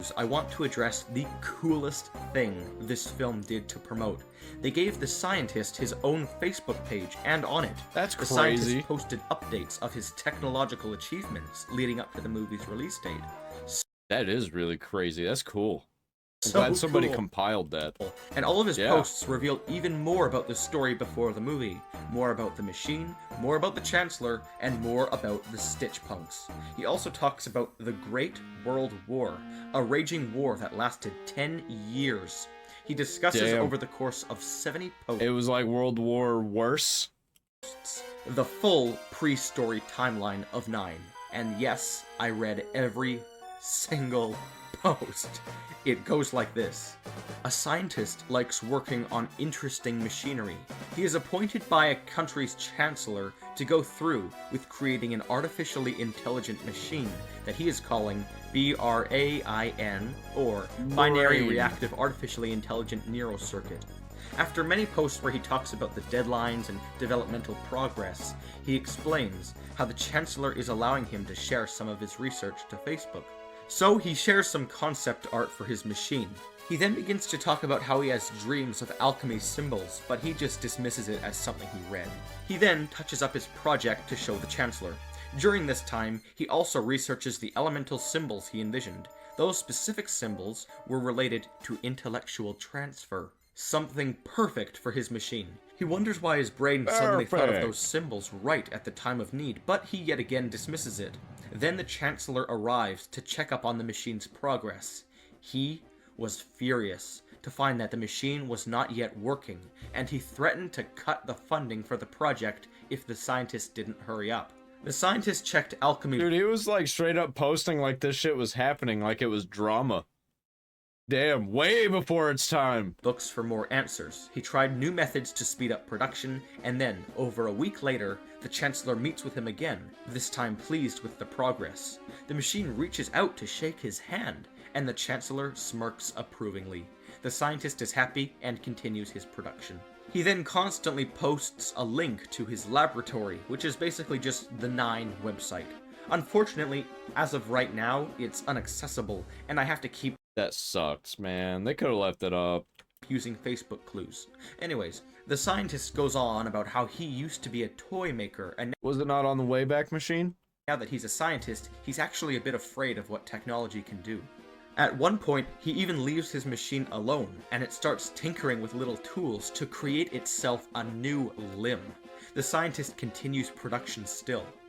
reviews, I want to address the coolest thing this film did to promote. They gave the scientist his own Facebook page, and on it, That's the crazy. scientist posted updates of his technological achievements leading up to the movie's release date. That is really crazy. That's cool. I'm So glad somebody cool. compiled that. And all of his Yeah. posts reveal even more about the story before the movie, more about the machine, more about the Chancellor, and more about the Stitch Punks. He also talks about the Great World War, a raging war that lasted 10 years. He discusses Damn. over the course of 70 posts It was like World War worse. the full pre-story timeline of 9. And yes, I read every single post. It goes like this. A scientist likes working on interesting machinery. He is appointed by a country's chancellor to go through with creating an artificially intelligent machine that he is calling BRAIN, or Binary Brain. Reactive Artificially Intelligent Neural Circuit. After many posts where he talks about the deadlines and developmental progress, he explains how the Chancellor is allowing him to share some of his research to Facebook. So he shares some concept art for his machine. He then begins to talk about how he has dreams of alchemy symbols, but he just dismisses it as something he read. He then touches up his project to show the Chancellor. During this time, he also researches the elemental symbols he envisioned. Those specific symbols were related to intellectual transfer. Something perfect for his machine. He wonders why his brain suddenly thought of Perfect. those symbols right at the time of need, but he yet again dismisses it. Then the Chancellor arrives to check up on the machine's progress. He was furious to find that the machine was not yet working, and he threatened to cut the funding for the project if the scientist didn't hurry up. The scientist checked alchemy Dude, he was like straight up posting like this shit was happening, like it was drama. Damn, way before its time. books for more answers. He tried new methods to speed up production, and then, over a week later, the Chancellor meets with him again, this time pleased with the progress. The machine reaches out to shake his hand, and the Chancellor smirks approvingly. The scientist is happy and continues his production. He then constantly posts a link to his laboratory, which is basically just the 9 website. Unfortunately, as of right now, it's inaccessible, and I have to keep That sucks, man. They could have left it up. using Facebook clues. Anyways, the scientist goes on about how he used to be a toy maker, and Was it not on the Wayback Machine? now that he's a scientist, he's actually a bit afraid of what technology can do. At one point, he even leaves his machine alone, and it starts tinkering with little tools to create itself a new limb. The scientist continues production still.